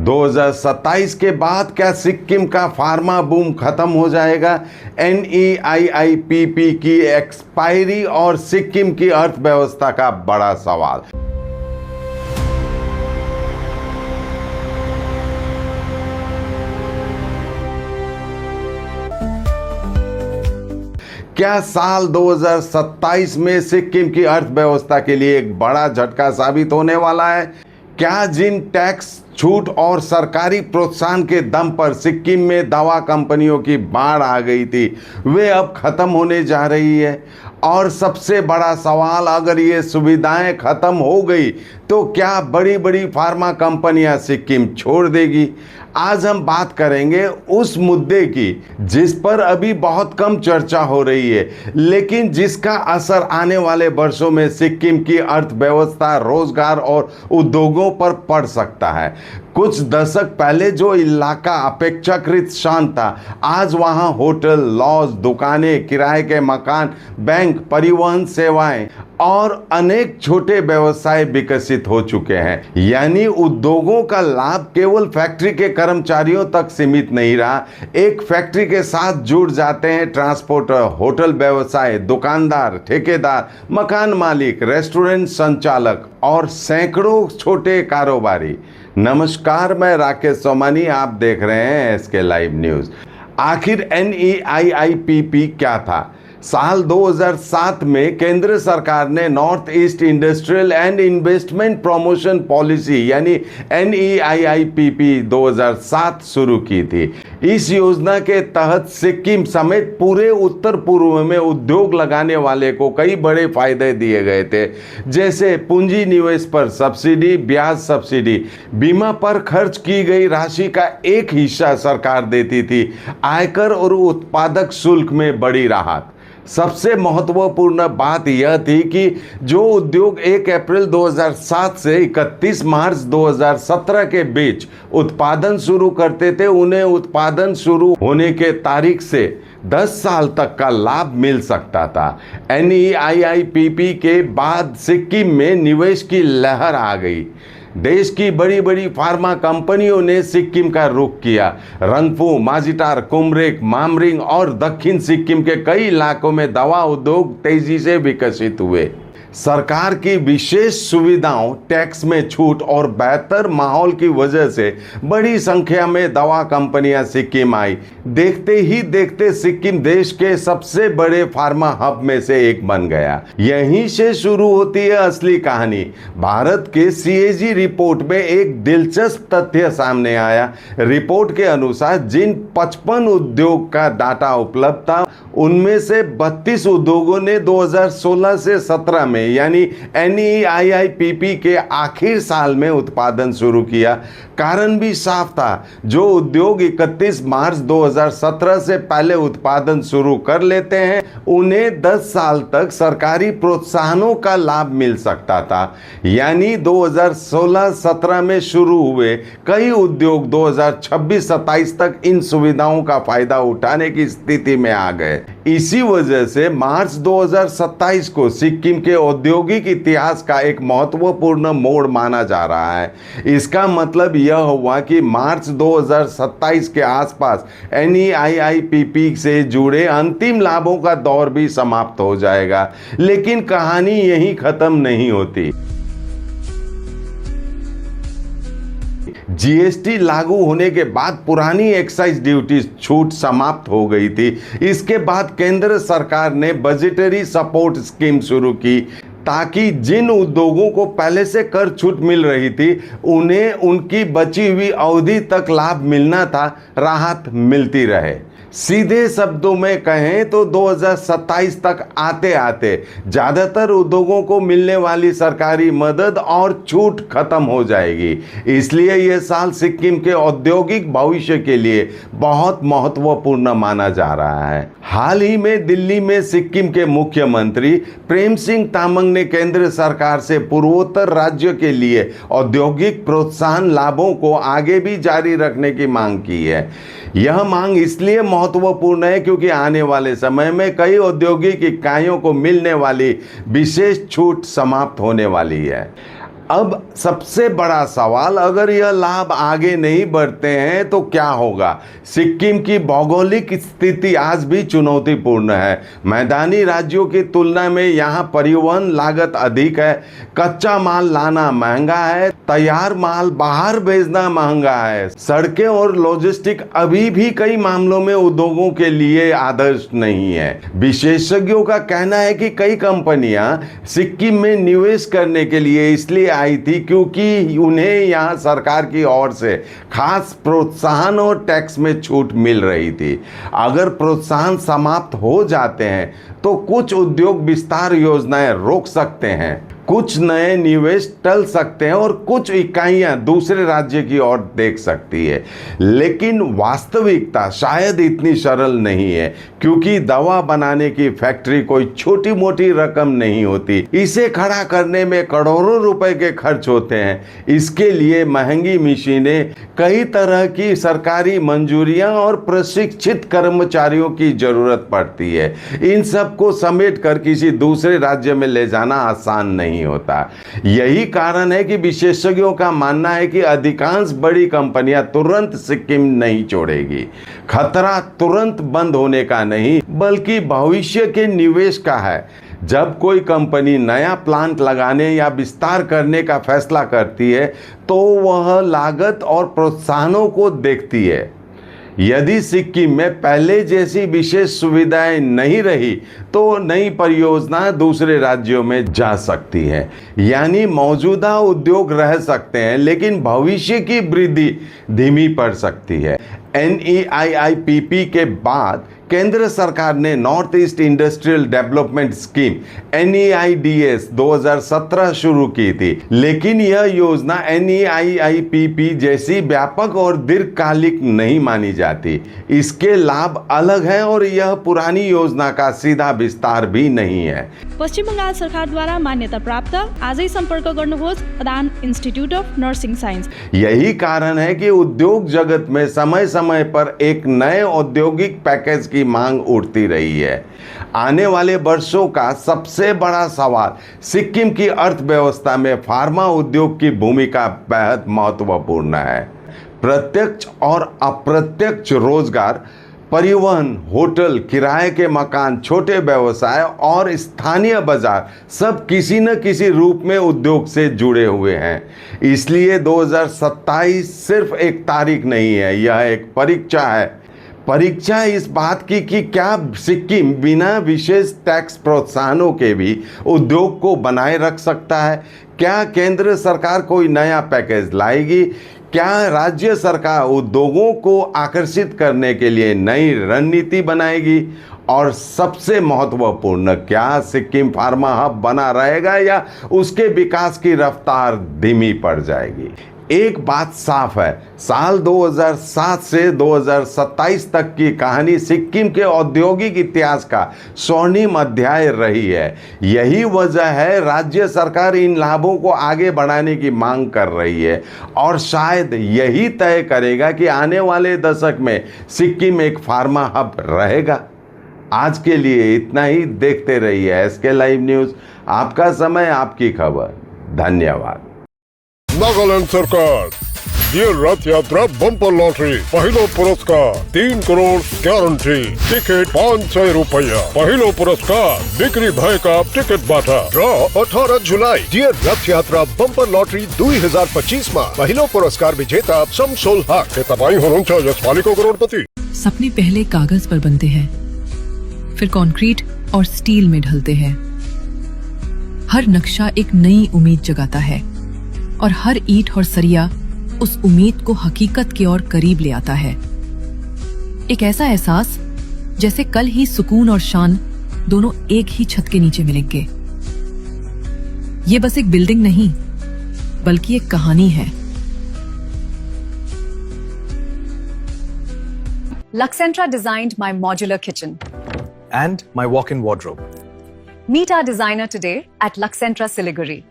2027 के बाद क्या सिक्किम का फार्मा बूम खत्म हो जाएगा? NEIIPP की एक्सपायरी और सिक्किम की अर्थव्यवस्था का बड़ा सवाल। क्या साल 2027 में सिक्किम की अर्थव्यवस्था के लिए एक बड़ा झटका साबित होने वाला है? क्या जिन टैक्स छूट और सरकारी प्रोत्साहन के दम पर सिक्किम में दवा कंपनियों की बाढ़ आ गई थी, वे अब खत्म होने जा रही है? और सबसे बड़ा सवाल, अगर ये सुविधाएं खत्म हो गई तो क्या बड़ी बड़ी फार्मा कंपनियां सिक्किम छोड़ देगी? आज हम बात करेंगे उस मुद्दे की जिस पर अभी बहुत कम चर्चा हो रही है, लेकिन जिसका असर आने वाले वर्षों में सिक्किम की अर्थव्यवस्था, रोजगार और उद्योगों पर पड़ सकता है। कुछ दशक पहले जो इलाका अपेक्षाकृत शांत था, आज वहां होटल, लॉज, दुकानें, किराए के मकान, बैंक, परिवहन सेवाएं और अनेक छोटे व्यवसाय विकसित हो चुके हैं। यानी उद्योगों का लाभ केवल फैक्ट्री के कर्मचारियों तक सीमित नहीं रहा। एक फैक्ट्री के साथ जुड़ जाते हैं ट्रांसपोर्टर, होटल व्यवसाय, दुकानदार, ठेकेदार, मकान मालिक, रेस्टोरेंट संचालक और सैकड़ों छोटे कारोबारी। नमस्कार, मैं राकेश सोमानी, आप देख रहे हैं SK लाइव न्यूज़। आखिर NEIIPP क्या था? साल 2007 में केंद्र सरकार ने north east industrial and investment promotion policy यानी NEIIPP 2007 शुरू की थी। इस योजना के तहत सिक्किम समेत पूरे उत्तर पूर्व में उद्योग लगाने वाले को कई बड़े फायदे दिए गए थे, जैसे पूंजी निवेश पर सब्सिडी, ब्याज सब्सिडी, बीमा पर खर्च की गई राशि का एक हिस्सा सरकार देती थी, आयकर और उत्पादक शुल्क में बड़ी राहत। सबसे महत्वपूर्ण बात यह थी कि जो उद्योग 1 अप्रैल 2007 से 31 मार्च 2017 के बीच उत्पादन शुरू करते थे, उन्हें उत्पादन शुरू होने के तारीख से 10 साल तक का लाभ मिल सकता था। NEIIPP के बाद सिक्किम में निवेश की लहर आ गई। देश की बड़ी बड़ी फार्मा कंपनियों ने सिक्किम का रुख किया। रंगफू, माझिटार, कुमरेक, मामरिंग और दक्षिण सिक्किम के कई इलाकों में दवा उद्योग तेजी से विकसित हुए। सरकार की विशेष सुविधाओं, टैक्स में छूट और बेहतर माहौल की वजह से बड़ी संख्या में दवा कंपनियां सिक्किम आई। देखते ही देखते सिक्किम देश के सबसे बड़े फार्मा हब में से एक बन गया। यहीं से शुरू होती है असली कहानी। भारत के CAG रिपोर्ट में एक दिलचस्प तथ्य सामने आया। रिपोर्ट के अनुसार जिन 55 उद्योग का डाटा उपलब्ध था, उनमें से 32 उद्योगों ने 2016 से 17 में यानी NEIIPP के आखिर साल में उत्पादन शुरू किया। कारण भी साफ था, जो उद्योग 31 मार्च 2017 से पहले उत्पादन शुरू कर लेते हैं, उन्हें 10 साल तक सरकारी प्रोत्साहनों का लाभ मिल सकता था। यानी 2016-17 में शुरू हुए कई उद्योग 2026-27 तक इन सुविधाओं का फायदा उठाने की स्थिति में आ गए। इसी वजह से मार्च 2027 को सिक्किम के औद्योगिक इतिहास का एक महत्वपूर्ण मोड़ माना जा रहा है। इसका मतलब यह हुआ कि मार्च 2027 के आसपास NEIIPP से जुड़े अंतिम लाभों का दौर भी समाप्त हो जाएगा। लेकिन कहानी यहीं खत्म नहीं होती। GST लागू होने के बाद पुरानी एक्साइज ड्यूटी छूट समाप्त हो गई थी। इसके बाद केंद्र सरकार ने बजटरी सपोर्ट स्कीम शुरू की, ताकि जिन उद्योगों को पहले से कर छूट मिल रही थी, उन्हें उनकी बची हुई अवधि तक लाभ मिलना था, राहत मिलती रहे। सीधे शब्दों में कहें तो 2027 तक आते आते ज़्यादातर उद्योगों को मिलने वाली सरकारी मदद और छूट खत्म हो जाएगी। इसलिए यह साल सिक्किम के औद्योगिक भविष्य के लिए बहुत महत्वपूर्ण माना जा रहा है। हाल ही में दिल्ली में सिक्किम के मुख्यमंत्री प्रेम सिंह तामांग ने केंद्र सरकार से पूर्वोत्तर राज्य के लिए औद्योगिक प्रोत्साहन लाभों को आगे भी जारी रखने की मांग की है। यह मांग इसलिए महत्वपूर्ण है क्योंकि आने वाले समय में कई औद्योगिक इकाइयों को मिलने वाली विशेष छूट समाप्त होने वाली है। अब सबसे बड़ा सवाल, अगर यह लाभ आगे नहीं बढ़ते हैं तो क्या होगा? सिक्किम की भौगोलिक स्थिति आज भी चुनौतीपूर्ण है। मैदानी राज्यों की तुलना में यहाँ परिवहन लागत अधिक है, कच्चा माल लाना महंगा है, तैयार माल बाहर भेजना महंगा है। सड़कें और लॉजिस्टिक अभी भी कई मामलों में उद्योगों के लिए आदर्श नहीं है। विशेषज्ञों का कहना है कि कई कंपनियां सिक्किम में निवेश करने के लिए इसलिए आई थी क्योंकि उन्हें यहां सरकार की ओर से खास प्रोत्साहन और टैक्स में छूट मिल रही थी। अगर प्रोत्साहन समाप्त हो जाते हैं तो कुछ उद्योग विस्तार योजनाएं रोक सकते हैं, कुछ नए निवेश टल सकते हैं और कुछ इकाइयां दूसरे राज्य की ओर देख सकती है। लेकिन वास्तविकता शायद इतनी सरल नहीं है, क्योंकि दवा बनाने की फैक्ट्री कोई छोटी मोटी रकम नहीं होती। इसे खड़ा करने में करोड़ों रुपए के खर्च होते हैं। इसके लिए महंगी मशीनें, कई तरह की सरकारी मंजूरियां और प्रशिक्षित कर्मचारियों की जरूरत पड़ती है। इन सब को समेट कर किसी दूसरे राज्य में ले जाना आसान नहीं होता। यही कारण है कि विशेषज्ञों का मानना है कि अधिकांश बड़ी कंपनियां तुरंत सिक्किम नहीं छोड़ेगी। खतरा तुरंत बंद होने का नहीं, बल्कि भविष्य के निवेश का है। जब कोई कंपनी नया प्लांट लगाने या विस्तार करने का फैसला करती है तो वह लागत और प्रोत्साहनों को देखती है। यदि सिक्किम में पहले जैसी विशेष सुविधाएं नहीं रही तो नई परियोजना दूसरे राज्यों में जा सकती है। यानी मौजूदा उद्योग रह सकते हैं, लेकिन भविष्य की वृद्धि धीमी पड़ सकती है। NEIIPP के बाद केंद्र सरकार ने north east industrial development scheme NEIDS 2017 शुरू की थी, लेकिन यह योजना NEIIPP जैसी व्यापक और दीर्घकालिक नहीं मानी जाती। इसके लाभ अलग हैं और यह पुरानी योजना का सीधा विस्तार भी नहीं है। पश्चिम बंगाल सरकारद्वारा मान्यता प्राप्त आजै संपर्क गर्नुहोस् प्रधान इन्स्टिट्युट अफ नर्सिङ साइन्स। यही कारण है कि उद्योग जगत में समय समय पर एक नए औद्योगिक पैकेज की मांग उठती रही है। आने वाले वर्षों का सबसे बड़ा सवाल सिक्किम की अर्थव्यवस्था में फार्मा उद्योग की भूमिका बेहद महत्वपूर्ण है। प्रत्यक्ष और अप्रत्यक्ष रोजगार, परिवहन, होटल, किराए के मकान, छोटे व्यवसाय और स्थानीय बाजार सब किसी न किसी रूप में उद्योग से जुड़े हुए हैं। इसलिए 2027 सिर्फ एक तारीख नहीं है, यह एक परीक्षा है। परीक्षा इस बात की कि क्या सिक्किम बिना विशेष टैक्स प्रोत्साहनों के भी उद्योग को बनाए रख सकता है। क्या केंद्र सरकार कोई नया पैकेज लाएगी? क्या राज्य सरकार उद्योगों को आकर्षित करने के लिए नई रणनीति बनाएगी? और सबसे महत्वपूर्ण, क्या सिक्किम फार्मा हब बना रहेगा या उसके विकास की रफ्तार धीमी पड़ जाएगी? एक बात साफ है, साल 2007 से 2027 तक की कहानी सिक्किम के औद्योगिक इतिहास का स्वर्णिम अध्याय रही है। यही वजह है राज्य सरकार इन लाभों को आगे बढ़ाने की मांग कर रही है, और शायद यही तय करेगा कि आने वाले दशक में सिक्किम एक फार्मा हब रहेगा। आज के लिए इतना ही। देखते रहिए SK लाइव न्यूज़, आपका समय, आपकी खबर। धन्यवाद। नागालैंड सरकार ये रथ यात्रा बम्पर लॉटरी, पहिलो पुरस्कार 3 करोड़ गारंटी, टिकट 500 रुपया, पहिलो पुरस्कार बिक्री भएका टिकटबाट। र 18 जुलाई डियर रथ यात्रा बम्पर लॉटरी 2025 मा पहिलो पुरस्कार विजेता शमसुल हक। के तपाईं हुनुहुन्छ यसपालिको करोडपति। सपने पहले कागज पर बनते हैं, फिर कंक्रीट और स्टील में ढलते हैं। हर नक्शा एक नई उम्मीद जगाता है और हर ईंट और सरिया उस उम्मीद को हकीकत की ओर करीब ले आता है। एक ऐसा एहसास जैसे कल ही सुकून और शान दोनों एक ही छत के नीचे मिलेंगे। ये बस एक बिल्डिंग नहीं, बल्कि एक कहानी है। Luxentra designed my modular kitchen. And my walk-in wardrobe. Meet our designer today at Luxentra Siliguri.